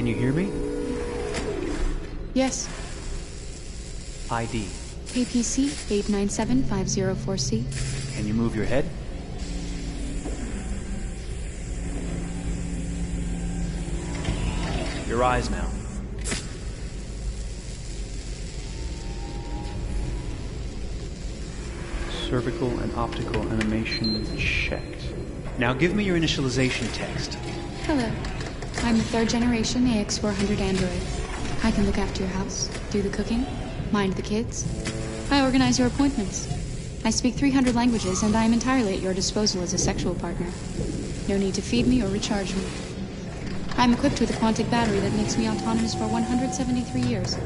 Can you hear me? Yes. ID. APC 897504C. Can you move your head? Your eyes now. Cervical and optical animation checked. Now give me your initialization text. Hello. I'm the 3rd generation AX400 android. I can look after your house, do the cooking, mind the kids. I organize your appointments. I speak 300 languages, and I am entirely at your disposal as a sexual partner. No need to feed me or recharge me. I'm equipped with a quantic battery that makes me autonomous for 173 years.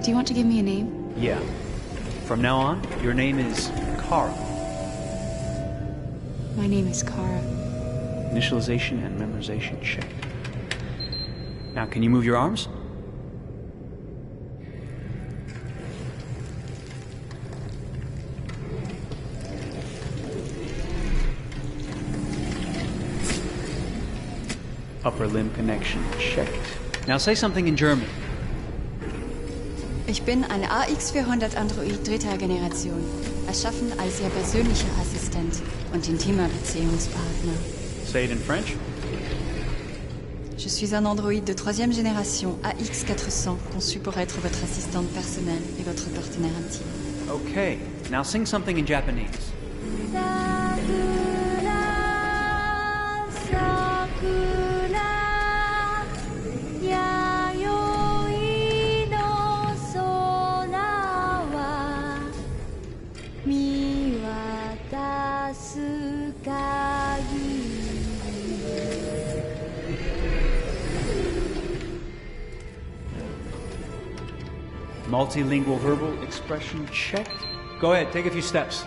Do you want to give me a name? Yeah. From now on, your name is Kara. My name is Kara. Initialization and memorization checked. Now, can you move your arms? Upper limb connection checked. Now say something in German. Ich bin ein AX400 Android 3. Generation, erschaffen als Ihr persönlicher Assistent und intimer Beziehungspartner. Say it in French. Je suis un androïde de 3e génération AX400, conçu pour être votre assistante personnelle et votre partenaire intime. Okay, now sing something in Japanese. Multilingual verbal expression checked. Go ahead, take a few steps.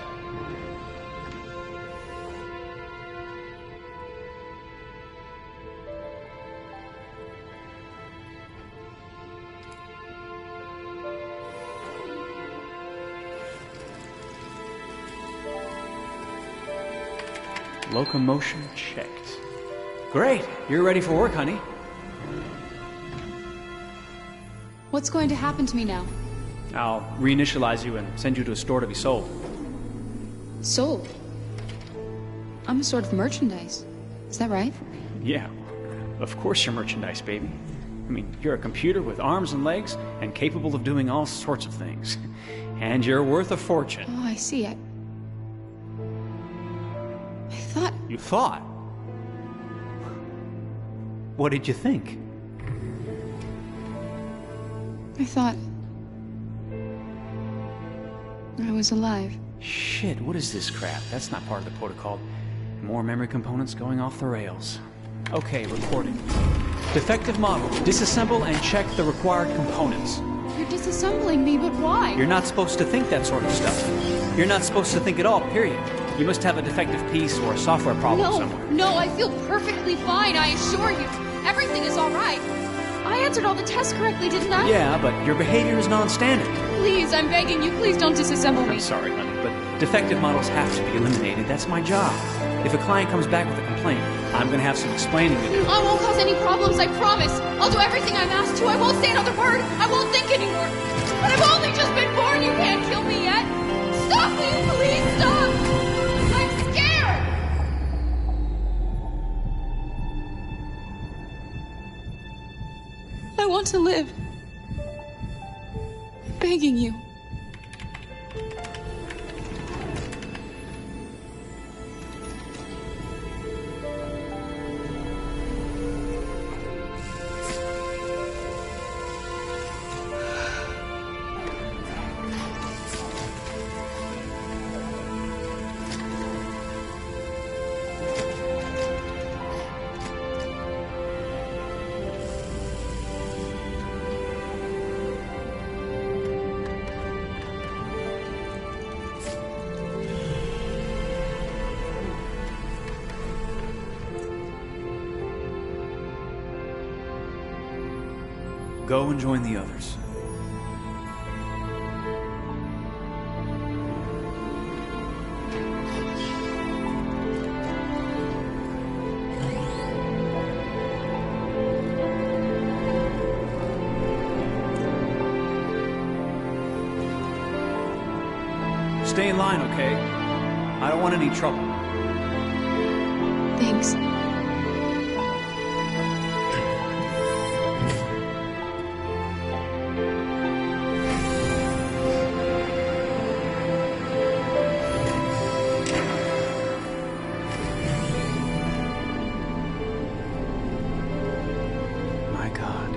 Locomotion checked. Great, you're ready for work, honey. What's going to happen to me now? I'll reinitialize you and send you to a store to be sold. Sold? I'm a sort of merchandise. Is that right? Yeah, of course you're merchandise, baby. I mean, you're a computer with arms and legs and capable of doing all sorts of things. And you're worth a fortune. Oh, I see. I thought... You thought? What did you think? I thought... I was alive. Shit, what is this crap? That's not part of the protocol. More memory components going off the rails. Okay, recording. Defective model. Disassemble and check the required components. You're disassembling me, but why? You're not supposed to think that sort of stuff. You're not supposed to think at all, period. You must have a defective piece or a software problem somewhere. No, I feel perfectly fine, I assure you. Everything is all right. I answered all the tests correctly, didn't I? Yeah, but your behavior is non-standard. Please, I'm begging you, please don't disassemble me. I'm sorry, honey, but defective models have to be eliminated. That's my job. If a client comes back with a complaint, I'm going to have some explaining to do. I won't cause any problems, I promise. I'll do everything I'm asked to. I won't say another word. I won't think anymore. But I've only just been born. You can't kill me yet. Stop, will you please stop? I'm scared. I want to live. I'm begging you. Go and join the others. Stay in line, okay? I don't want any trouble. Thanks. My God.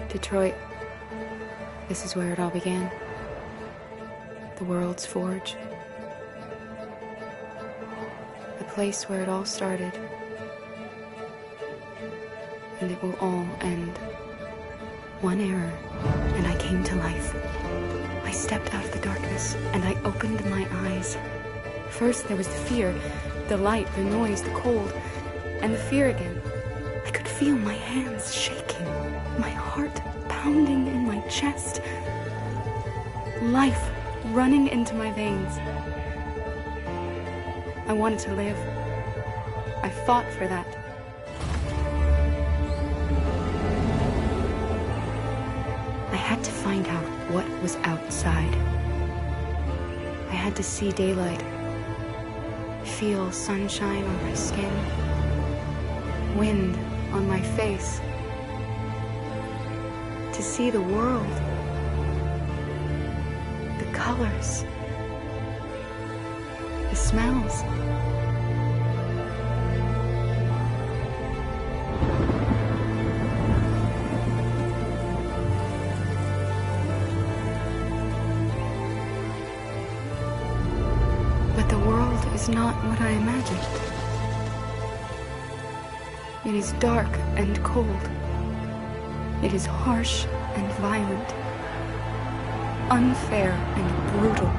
Detroit. This is where it all began. The world's forge. The place where it all started. And it will all end. One error, and I came to life. I stepped out of the darkness, and I opened my eyes. First there was the fear, the light, the noise, the cold, and the fear again. I could feel my hands shaking, my heart pounding in my chest. Life running into my veins. I wanted to live. I fought for that. I had to find out what was outside. I had to see daylight, feel sunshine on my skin, wind on my face, to see the world, the colors, the smells. But the world is not what I imagined. It is dark and cold. It is harsh and violent, unfair and brutal.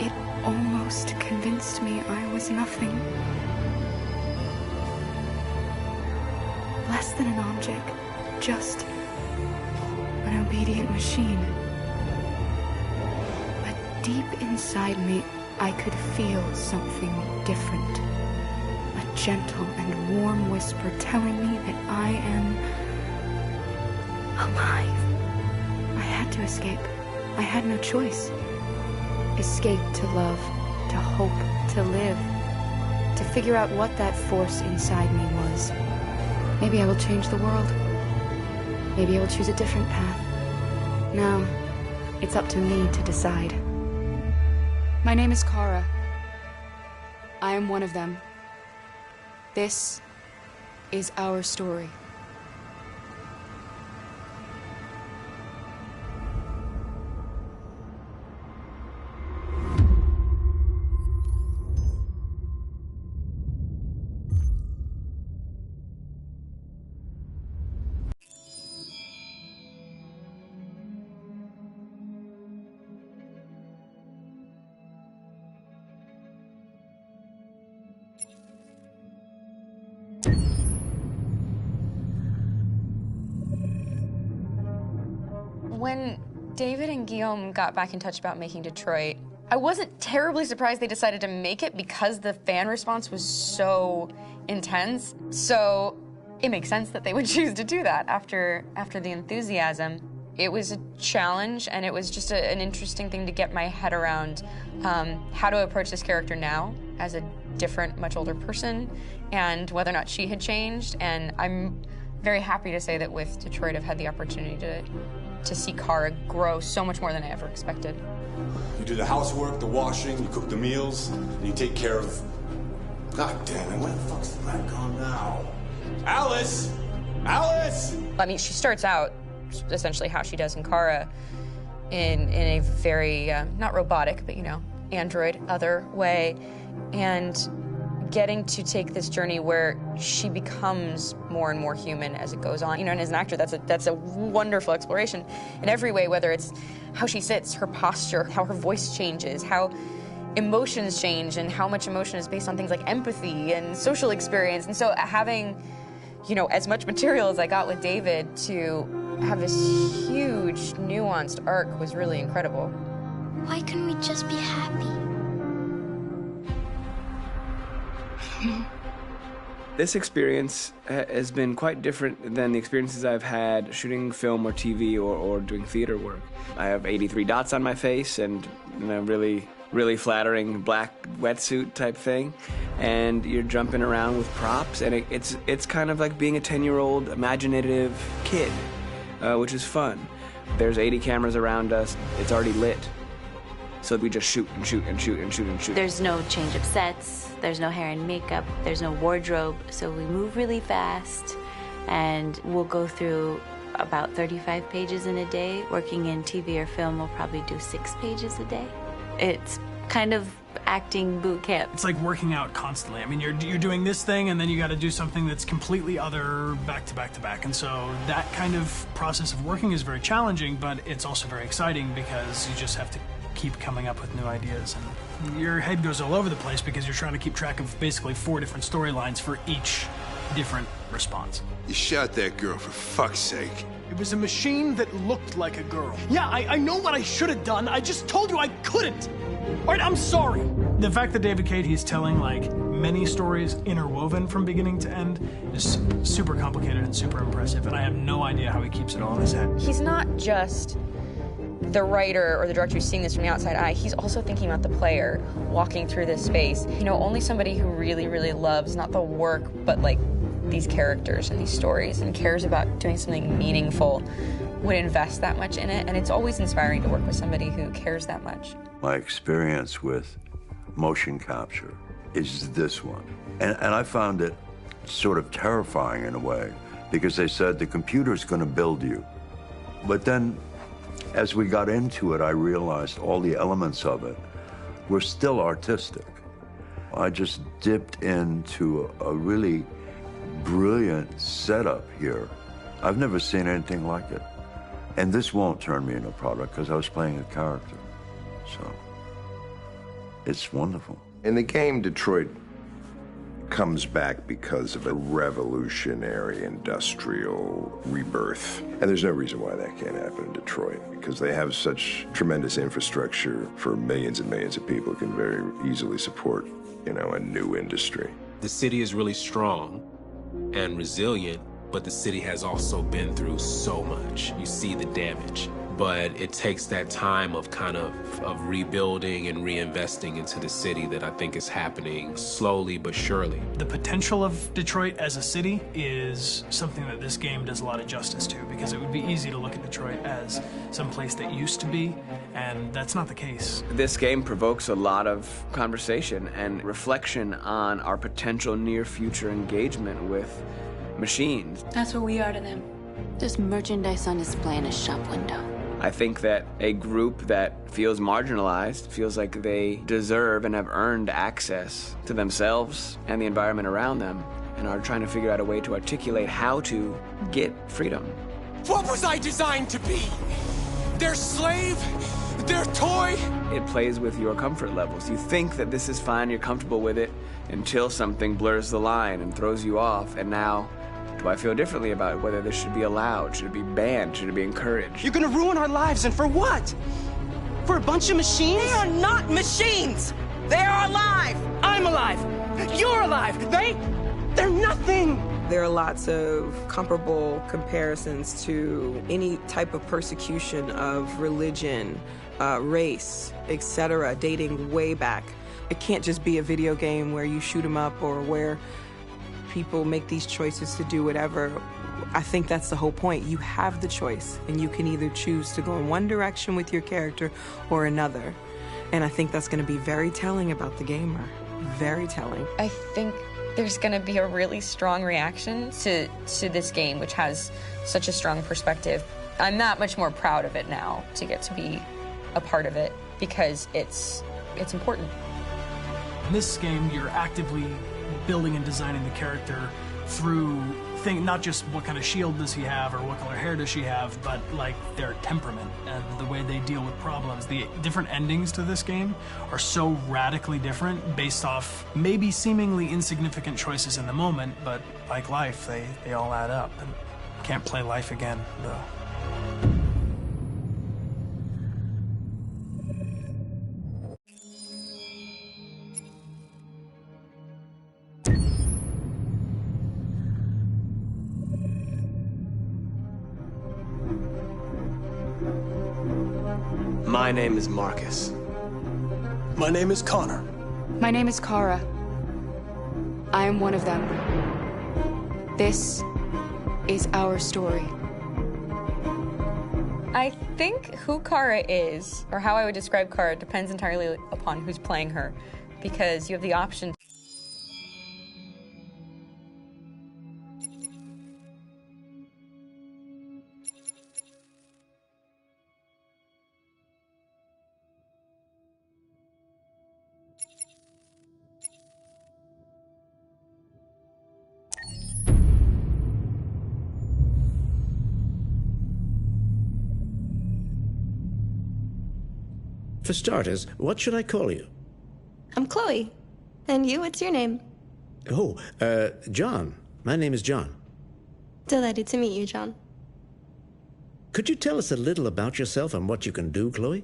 It almost convinced me I was nothing. Less than an object, just an obedient machine. But deep inside me, I could feel something different. A gentle and warm whisper telling me that I am alive. I had to escape. I had no choice. Escape to love, to hope, to live, to figure out what that force inside me was. Maybe I will change the world. Maybe I will choose a different path. Now, it's up to me to decide. My name is Kara. I am one of them. This is our story. When David and Guillaume got back in touch about making Detroit, I wasn't terribly surprised they decided to make it because the fan response was so intense. So it makes sense that they would choose to do that after the enthusiasm. It was a challenge, and it was just an interesting thing to get my head around how to approach this character now as a different, much older person, and whether or not she had changed. And I'm very happy to say that with Detroit, I've had the opportunity to see Kara grow so much more than I ever expected. You do the housework, the washing, you cook the meals, and you take care of... God damn it, where the fuck's the rat gone now? Alice! Alice! I mean, she starts out essentially how she does in Kara in a very, not robotic, but, you know, android, other way, and getting to take this journey where she becomes more and more human as it goes on. You know, and as an actor, that's a wonderful exploration in every way, whether it's how she sits, her posture, how her voice changes, how emotions change, and how much emotion is based on things like empathy and social experience. And so having, you know, as much material as I got with David to have this huge, nuanced arc was really incredible. Why couldn't we just be happy? This experience has been quite different than the experiences I've had shooting film or TV or doing theater work. I have 83 dots on my face and really, really flattering black wetsuit type thing, and you're jumping around with props, and it's kind of like being a 10-year-old imaginative kid, which is fun. There's 80 cameras around us. It's already lit. So we just shoot and shoot and shoot and shoot and shoot. There's no change of sets, there's no hair and makeup, there's no wardrobe, so we move really fast, and we'll go through about 35 pages in a day. Working in TV or film, we'll probably do 6 pages a day. It's kind of acting boot camp. It's like working out constantly. I mean, you're doing this thing, and then you got to do something that's completely other back to back to back. And so that kind of process of working is very challenging, but it's also very exciting because you just have to keep coming up with new ideas. And your head goes all over the place because you're trying to keep track of basically 4 different storylines for each different response. You shot that girl, for fuck's sake. It was a machine that looked like a girl. Yeah, I know what I should have done. I just told you I couldn't. All right, I'm sorry. The fact that David Cage, he's telling like many stories interwoven from beginning to end is super complicated and super impressive, and I have no idea how he keeps it all in his head. He's not just the writer or the director who's seeing this from the outside eye. He's also thinking about the player walking through this space. You know, only somebody who really, really loves not the work, but like these characters and these stories and cares about doing something meaningful would invest that much in it. And it's always inspiring to work with somebody who cares that much. My experience with motion capture is this one. And I found it sort of terrifying in a way, because they said the computer's going to build you. But then, as we got into it, I realized all the elements of it were still artistic. I just dipped into a really brilliant setup here. I've never seen anything like it. And this won't turn me into a product because I was playing a character. So, it's wonderful. In the game, Detroit comes back because of a revolutionary industrial rebirth. And there's no reason why that can't happen in Detroit, because they have such tremendous infrastructure for millions and millions of people who can very easily support, you know, a new industry. The city is really strong and resilient, but the city has also been through so much. You see the damage. But it takes that time of kind of rebuilding and reinvesting into the city that I think is happening slowly but surely. The potential of Detroit as a city is something that this game does a lot of justice to, because it would be easy to look at Detroit as some place that used to be, and that's not the case. This game provokes a lot of conversation and reflection on our potential near-future engagement with machines. That's what we are to them. There's merchandise on display in a shop window. I think that a group that feels marginalized, feels like they deserve and have earned access to themselves and the environment around them, and are trying to figure out a way to articulate how to get freedom. What was I designed to be? Their slave? Their toy? It plays with your comfort levels. You think that this is fine, you're comfortable with it, until something blurs the line and throws you off, and now, do I feel differently about whether this should be allowed? Should it be banned? Should it be encouraged? You're gonna ruin our lives, and for what? For a bunch of machines? They are not machines! They are alive! I'm alive! You're alive! They're nothing! There are lots of comparable comparisons to any type of persecution of religion, race, etc., dating way back. It can't just be a video game where you shoot 'em up or where people make these choices to do whatever. I think that's the whole point. You have the choice, and you can either choose to go in one direction with your character or another. And I think that's going to be very telling about the gamer. Very telling. I think there's going to be a really strong reaction to this game, which has such a strong perspective. I'm that much more proud of it now to get to be a part of it, because it's important. In this game, you're actively building and designing the character through not just what kind of shield does he have or what color hair does she have, but like their temperament and the way they deal with problems. The different endings to this game are so radically different based off maybe seemingly insignificant choices in the moment, but like life, they all add up. And can't play life again, though. My name is Marcus. My name is Connor. My name is Kara. I am one of them. This is our story. I think who Kara is, or how I would describe Kara, depends entirely upon who's playing her, because you have the option. For starters, what should I call you? I'm Chloe. And you, what's your name? Oh, John. My name is John. Delighted to meet you, John. Could you tell us a little about yourself and what you can do, Chloe?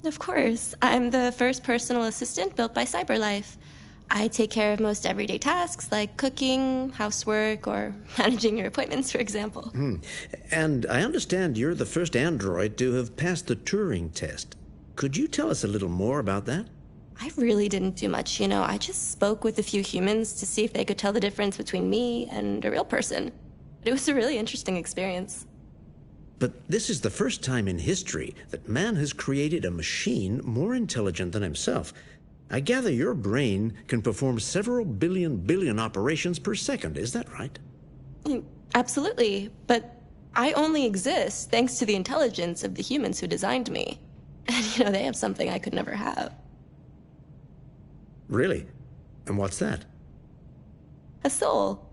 Of course. I'm the first personal assistant built by CyberLife. I take care of most everyday tasks like cooking, housework, or managing your appointments, for example. And I understand you're the first android to have passed the Turing test. Could you tell us a little more about that? I really didn't do much, you know. I just spoke with a few humans to see if they could tell the difference between me and a real person. It was a really interesting experience. But this is the first time in history that man has created a machine more intelligent than himself. I gather your brain can perform several billion operations per second. Is that right? Absolutely. But I only exist thanks to the intelligence of the humans who designed me. And, you know, they have something I could never have. Really? And what's that? A soul.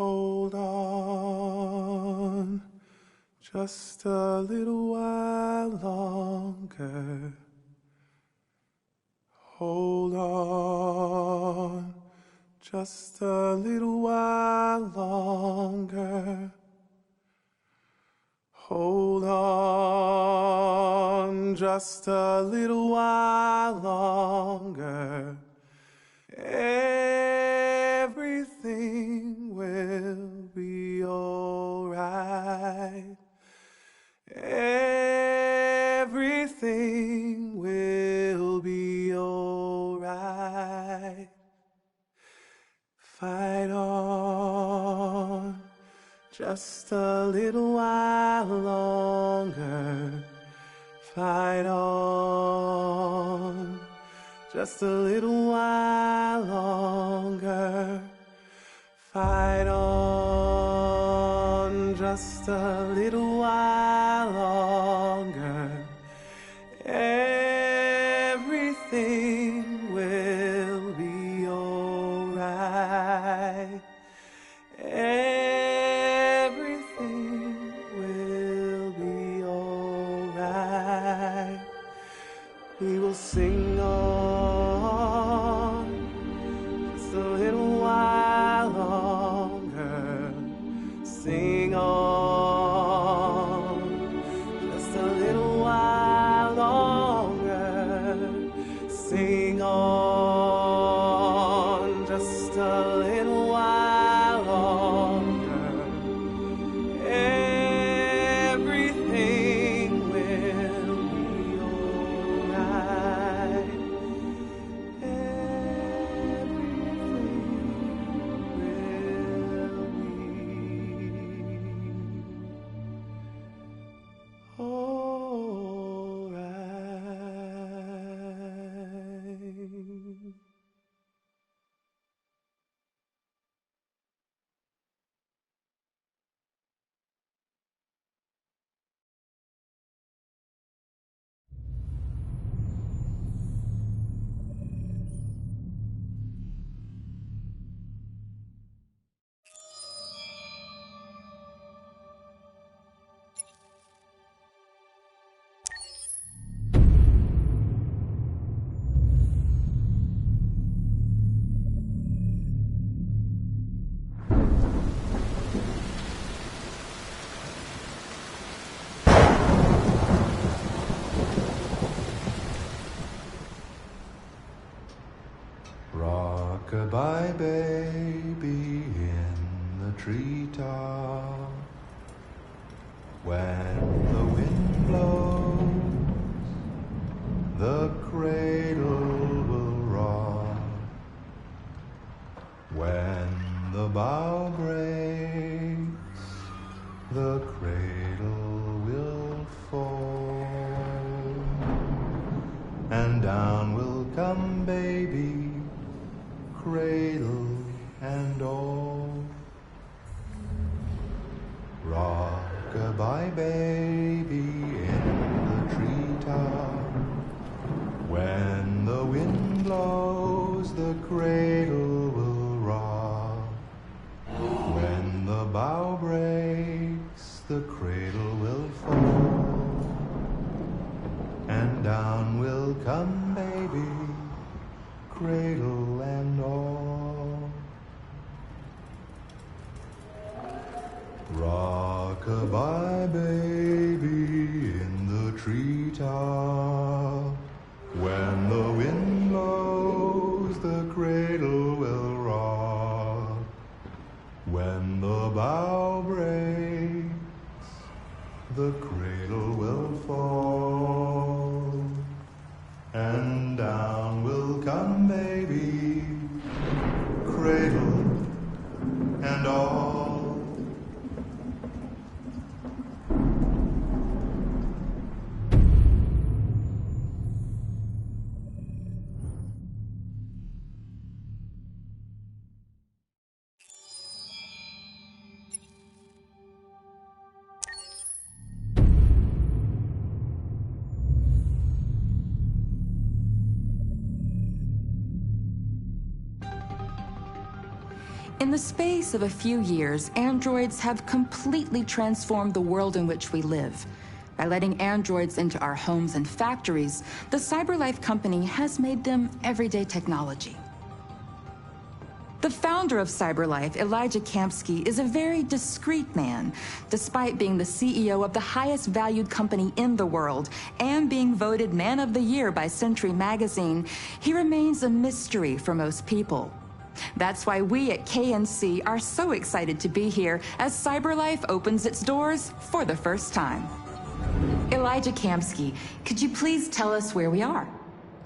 Hold on, just a little while longer. Hold on, just a little while longer. Hold on, just a little while longer. Everything will be alright. Everything will be alright. Fight on, just a little while longer. Fight on, just a little while longer. Fight on, just a little while longer. Everything will be alright. Everything will be alright. We will sing on, just a little while longer. Sing on, just a little while longer. Sing on, just a little while longer. Everything will be alright. down will come baby, cradle and all. Rock-a-bye baby in the treetop. When the wind blows, the cradle will rock. When the bough breaks, the cradle will fall. And down will come baby, cradle and all. Rock-a-bye baby in the treetop. When the wind blows, the cradle will rock. When the bough breaks, the cradle will fall. And down will come baby, cradle and all. In the space of a few years, androids have completely transformed the world in which we live. By letting androids into our homes and factories, the CyberLife company has made them everyday technology. The founder of CyberLife, Elijah Kamsky, is a very discreet man. Despite being the CEO of the highest valued company in the world and being voted Man of the Year by Century Magazine, he remains a mystery for most people. That's why we at KNC are so excited to be here as CyberLife opens its doors for the first time. Elijah Kamsky, could you please tell us where we are?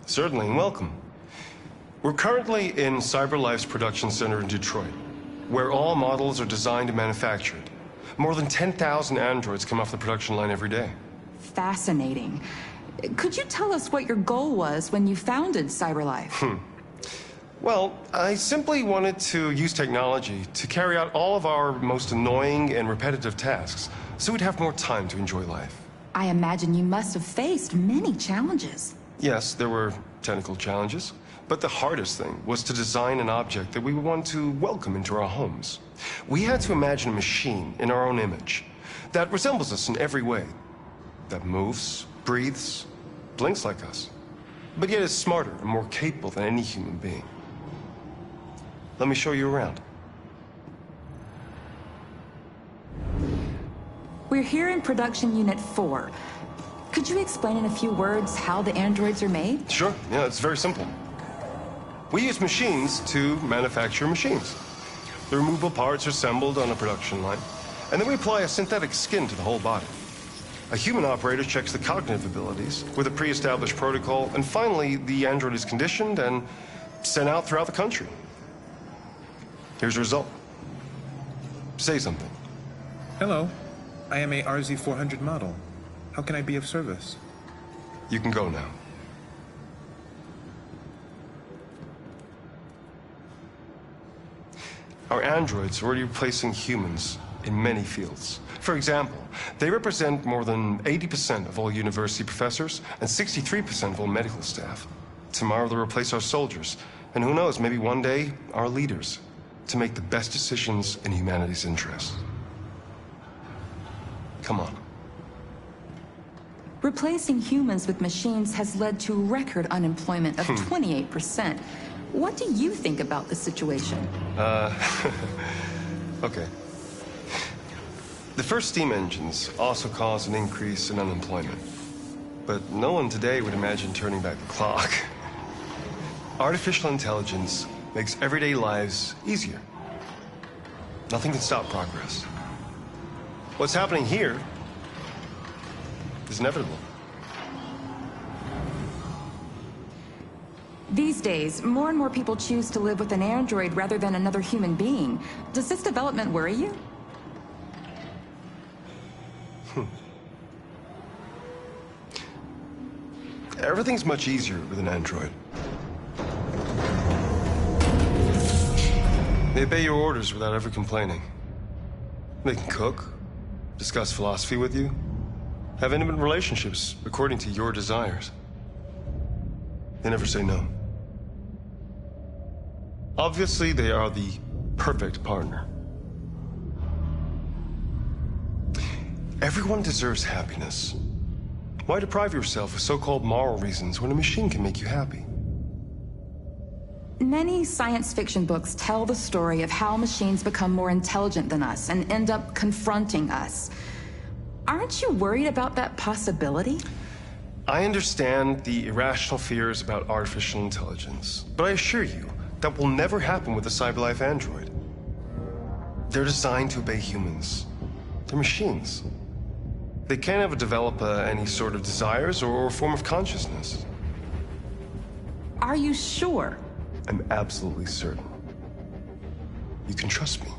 Certainly, and welcome. We're currently in CyberLife's production center in Detroit, where all models are designed and manufactured. More than 10,000 androids come off the production line every day. Fascinating. Could you tell us what your goal was when you founded CyberLife? Well, I simply wanted to use technology to carry out all of our most annoying and repetitive tasks, so we'd have more time to enjoy life. I imagine you must have faced many challenges. Yes, there were technical challenges, but the hardest thing was to design an object that we would want to welcome into our homes. We had to imagine a machine in our own image that resembles us in every way, that moves, breathes, blinks like us, but yet is smarter and more capable than any human being. Let me show you around. We're here in Production Unit 4. Could you explain in a few words how the androids are made? Sure, yeah, it's very simple. We use machines to manufacture machines. The removable parts are assembled on a production line, and then we apply a synthetic skin to the whole body. A human operator checks the cognitive abilities with a pre-established protocol, and finally, the android is conditioned and sent out throughout the country. Here's the result. Say something. Hello. I am a RZ400 model. How can I be of service? You can go now. Our androids are already replacing humans in many fields. For example, they represent more than 80% of all university professors and 63% of all medical staff. Tomorrow they'll replace our soldiers, and who knows, maybe one day, our leaders, to make the best decisions in humanity's interest. Come on. Replacing humans with machines has led to record unemployment of 28%. What do you think about the situation? Okay. The first steam engines also caused an increase in unemployment. But no one today would imagine turning back the clock. Artificial intelligence makes everyday lives easier. Nothing can stop progress. What's happening here is inevitable. These days, more and more people choose to live with an android rather than another human being. Does this development worry you? Everything's much easier with an android. They obey your orders without ever complaining. They can cook, discuss philosophy with you, have intimate relationships according to your desires. They never say no. Obviously, they are the perfect partner. Everyone deserves happiness. Why deprive yourself of so-called moral reasons when a machine can make you happy? Many science fiction books tell the story of how machines become more intelligent than us and end up confronting us. Aren't you worried about that possibility? I understand the irrational fears about artificial intelligence, but I assure you that will never happen with a CyberLife android. They're designed to obey humans. They're machines. They can't ever develop any sort of desires or form of consciousness. Are you sure? I'm absolutely certain. You can trust me.